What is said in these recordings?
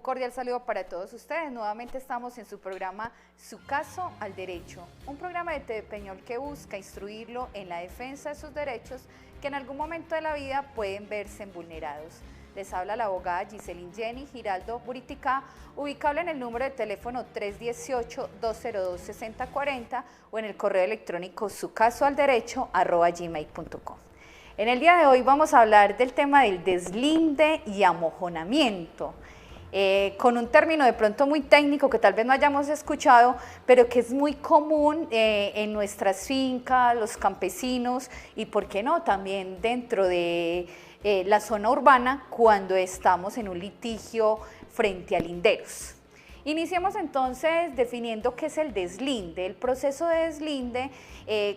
cordial saludo para todos ustedes. Nuevamente estamos en su programa Su Caso al Derecho, un programa de TV Peñol que busca instruirlo en la defensa de sus derechos que en algún momento de la vida pueden verse vulnerados. Les habla la abogada Giselin Jenny Giraldo Buriticá, ubicable en el número de teléfono 318-202-6040 o en el correo electrónico sucasoalderecho@gmail.com. En el día de hoy vamos a hablar del tema del deslinde y amojonamiento, con un término de pronto muy técnico que tal vez no hayamos escuchado, pero que es muy común en nuestras fincas, los campesinos y, ¿por qué no?, también dentro de la zona urbana cuando estamos en un litigio frente a linderos. Iniciemos entonces definiendo qué es el deslinde. El proceso de deslinde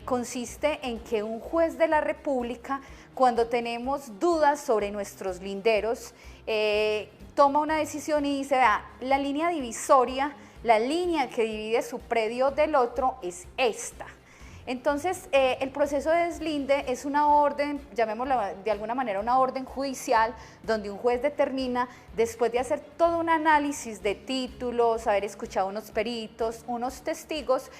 consiste en que un juez de la República, cuando tenemos dudas sobre nuestros linderos, toma una decisión y dice, vea, la línea divisoria, la línea que divide su predio del otro es esta. Entonces, el proceso de deslinde es una orden, llamémosla de alguna manera una orden judicial, donde un juez determina, después de hacer todo un análisis de títulos, haber escuchado unos peritos, unos testigos,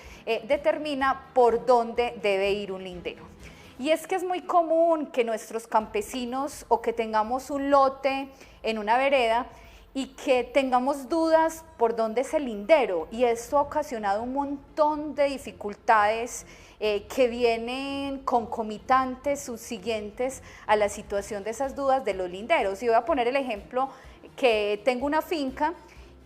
determina por dónde debe ir un lindero. Y es que es muy común que nuestros campesinos o que tengamos un lote en una vereda y que tengamos dudas por dónde es el lindero, y esto ha ocasionado un montón de dificultades que vienen concomitantes, subsiguientes a la situación de esas dudas de los linderos. Y voy a poner el ejemplo que tengo una finca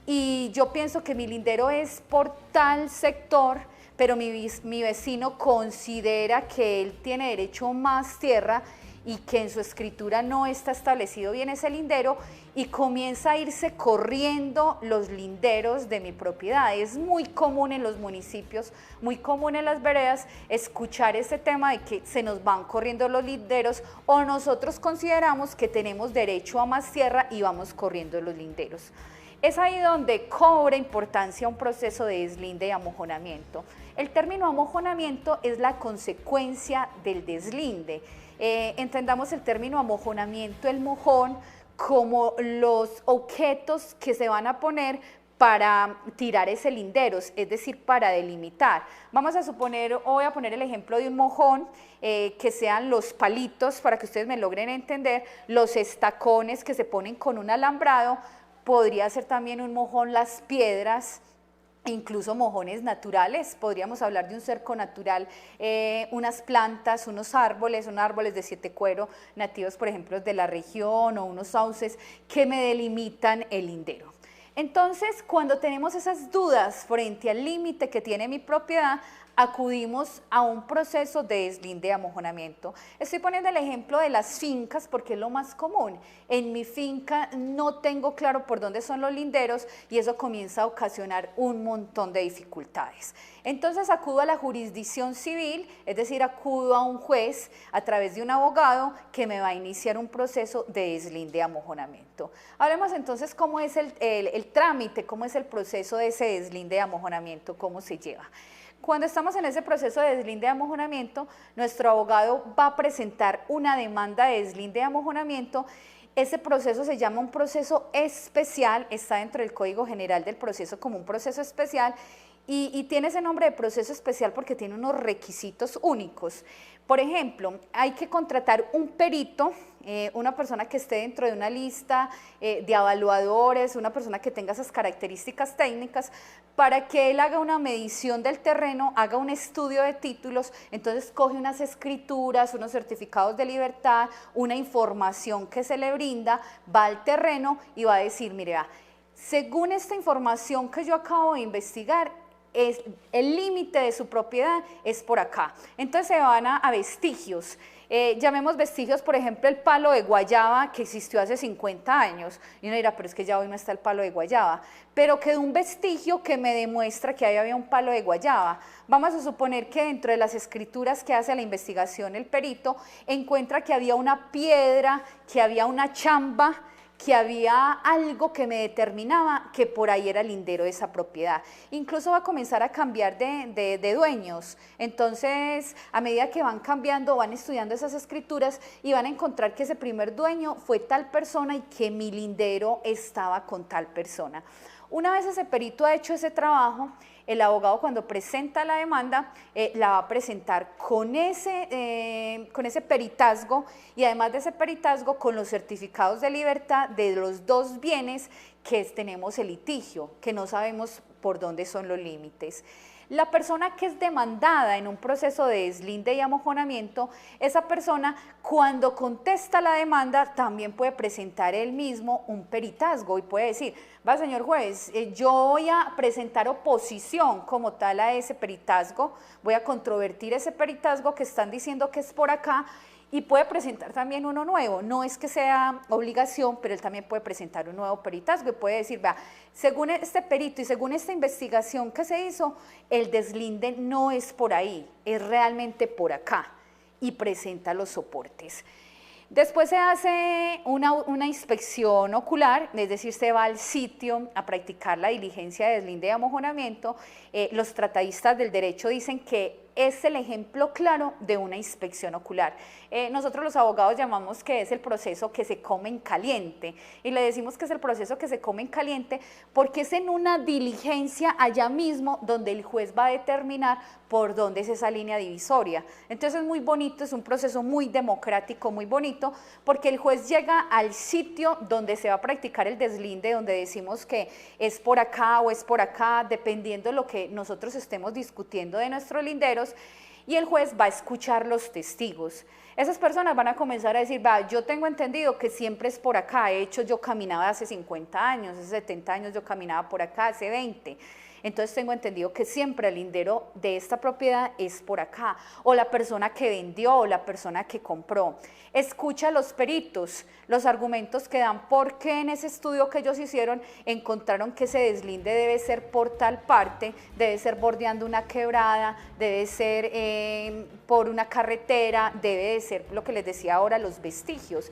y yo pienso que mi lindero es por tal sector, pero mi vecino considera que él tiene derecho a más tierra y que en su escritura no está establecido bien ese lindero, y comienza a irse corriendo los linderos de mi propiedad. Es muy común en los municipios, muy común en las veredas, escuchar ese tema de que se nos van corriendo los linderos, o nosotros consideramos que tenemos derecho a más tierra y vamos corriendo los linderos. Es ahí donde cobra importancia un proceso de deslinde y amojonamiento. El término amojonamiento es la consecuencia del deslinde. Entendamos el término amojonamiento, el mojón, como los objetos que se van a poner para tirar ese linderos, es decir, para delimitar. Vamos a suponer, o voy a poner el ejemplo de un mojón, que sean los palitos, para que ustedes me logren entender, los estacones que se ponen con un alambrado. Podría ser también un mojón las piedras, incluso mojones naturales. Podríamos hablar de un cerco natural, unas plantas, unos árboles de siete cuero nativos, por ejemplo, de la región, o unos sauces que me delimitan el lindero. Entonces, cuando tenemos esas dudas frente al límite que tiene mi propiedad, acudimos a un proceso de deslinde y amojonamiento. Estoy poniendo el ejemplo de las fincas porque es lo más común. En mi finca no tengo claro por dónde son los linderos y eso comienza a ocasionar un montón de dificultades. Entonces acudo a la jurisdicción civil, es decir, acudo a un juez a través de un abogado que me va a iniciar un proceso de deslinde y amojonamiento. Hablemos entonces cómo es el trámite, cómo es el proceso de ese deslinde y amojonamiento, cómo se lleva. Cuando estamos en ese proceso de deslinde y amojonamiento, nuestro abogado va a presentar una demanda de deslinde y amojonamiento. Ese proceso se llama un proceso especial, está dentro del Código General del Proceso como un proceso especial, y tiene ese nombre de proceso especial porque tiene unos requisitos únicos. Por ejemplo, hay que contratar un perito, una persona que esté dentro de una lista de evaluadores, una persona que tenga esas características técnicas, para que él haga una medición del terreno, haga un estudio de títulos. Entonces coge unas escrituras, unos certificados de libertad, una información que se le brinda, va al terreno y va a decir, mire, según esta información que yo acabo de investigar, el límite de su propiedad es por acá. Entonces se van a vestigios. Llamemos vestigios, por ejemplo, el palo de guayaba que existió hace 50 años. Y uno dirá, pero es que ya hoy no está el palo de guayaba. Pero quedó un vestigio que me demuestra que ahí había un palo de guayaba. Vamos a suponer que dentro de las escrituras que hace la investigación el perito, encuentra que había una piedra, que había una chamba, que había algo que me determinaba que por ahí era lindero de esa propiedad. Incluso va a comenzar a cambiar de dueños. Entonces, a medida que van cambiando, van estudiando esas escrituras y van a encontrar que ese primer dueño fue tal persona y que mi lindero estaba con tal persona. Una vez ese perito ha hecho ese trabajo, el abogado cuando presenta la demanda la va a presentar con ese peritazgo y además de ese peritazgo con los certificados de libertad de los dos bienes que tenemos el litigio, que no sabemos por dónde son los límites. La persona que es demandada en un proceso de deslinde y amojonamiento, esa persona cuando contesta la demanda también puede presentar él mismo un peritazgo y puede decir, va señor juez, yo voy a presentar oposición como tal a ese peritazgo, voy a controvertir ese peritazgo que están diciendo que es por acá, y puede presentar también uno nuevo, no es que sea obligación, pero él también puede presentar un nuevo peritazgo y puede decir, vea, según este perito y según esta investigación que se hizo, el deslinde no es por ahí, es realmente por acá, y presenta los soportes. Después se hace una inspección ocular, es decir, se va al sitio a practicar la diligencia de deslinde y amojonamiento. Los tratadistas del derecho dicen que es el ejemplo claro de una inspección ocular. Nosotros los abogados llamamos que es el proceso que se come en caliente, y le decimos que es el proceso que se come en caliente porque es en una diligencia allá mismo donde el juez va a determinar por dónde es esa línea divisoria. Entonces es muy bonito, es un proceso muy democrático, muy bonito, porque el juez llega al sitio donde se va a practicar el deslinde, donde decimos que es por acá o es por acá, dependiendo de lo que nosotros estemos discutiendo de nuestros linderos, y el juez va a escuchar los testigos. Esas personas van a comenzar a decir, va, yo tengo entendido que siempre es por acá, de hecho yo caminaba hace 50 años, hace 70 años yo caminaba por acá, hace 20, entonces tengo entendido que siempre el lindero de esta propiedad es por acá, o la persona que vendió, o la persona que compró. Escucha a los peritos, los argumentos que dan, porque en ese estudio que ellos hicieron encontraron que ese deslinde debe ser por tal parte, debe ser bordeando una quebrada, debe ser por una carretera, debe de ser lo que les decía ahora, los vestigios.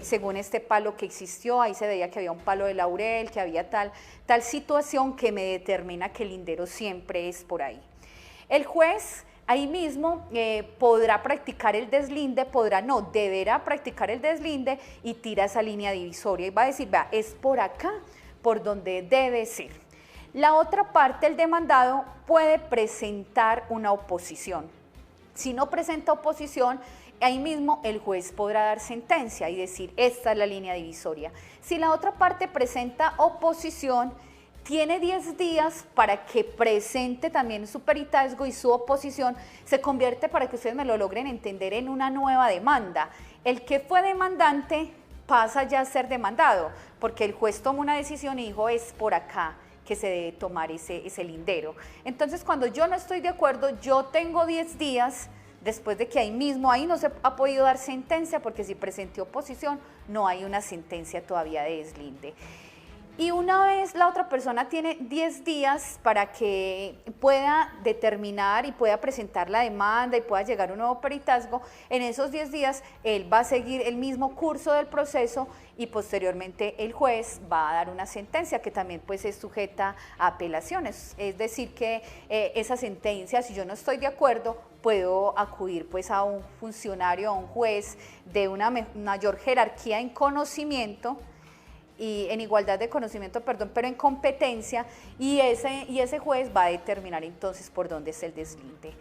Según este palo que existió, ahí se veía que había un palo de laurel, que había tal situación que me determina que el lindero siempre es por ahí. El juez ahí mismo podrá practicar el deslinde, deberá practicar el deslinde y tira esa línea divisoria y va a decir, vea, es por acá por donde debe ser. La otra parte, el demandado, puede presentar una oposición. Si no presenta oposición, ahí mismo el juez podrá dar sentencia y decir, esta es la línea divisoria. Si la otra parte presenta oposición, tiene 10 días para que presente también su peritazgo y su oposición se convierte, para que ustedes me lo logren entender, en una nueva demanda. El que fue demandante pasa ya a ser demandado, porque el juez tomó una decisión y dijo, es por acá que se debe tomar ese lindero. Entonces, cuando yo no estoy de acuerdo, yo tengo 10 días, después de que ahí no se ha podido dar sentencia, porque si presenté oposición, no hay una sentencia todavía de deslinde. Y una vez la otra persona tiene 10 días para que pueda determinar y pueda presentar la demanda y pueda llegar a un nuevo peritazgo, en esos 10 días él va a seguir el mismo curso del proceso y posteriormente el juez va a dar una sentencia que también pues es sujeta a apelaciones. Es decir que esa sentencia, si yo no estoy de acuerdo, puedo acudir pues a un funcionario, a un juez de una mayor jerarquía en conocimiento, y en igualdad de conocimiento, perdón, pero en competencia, y ese juez va a determinar entonces por dónde es el deslinde.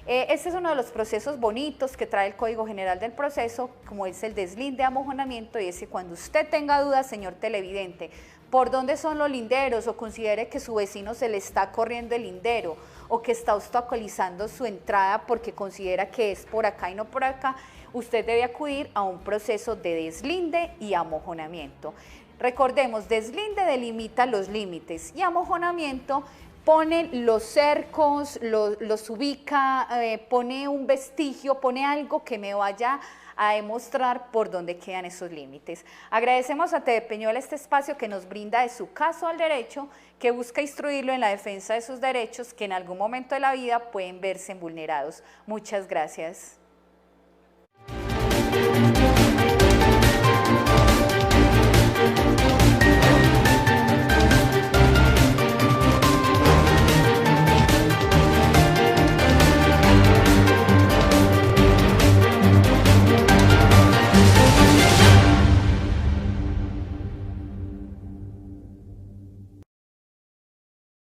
Este es uno de los procesos bonitos que trae el Código General del Proceso, como es el deslinde, amojonamiento, y es que cuando usted tenga dudas, señor televidente, por dónde son los linderos, o considere que su vecino se le está corriendo el lindero, o que está obstaculizando su entrada porque considera que es por acá y no por acá, usted debe acudir a un proceso de deslinde y amojonamiento. Recordemos, deslinde delimita los límites y amojonamiento pone los cercos, los ubica, pone un vestigio, pone algo que me vaya a demostrar por dónde quedan esos límites. Agradecemos a TV Peñuela este espacio que nos brinda de su caso al derecho, que busca instruirlo en la defensa de sus derechos que en algún momento de la vida pueden verse vulnerados. Muchas gracias.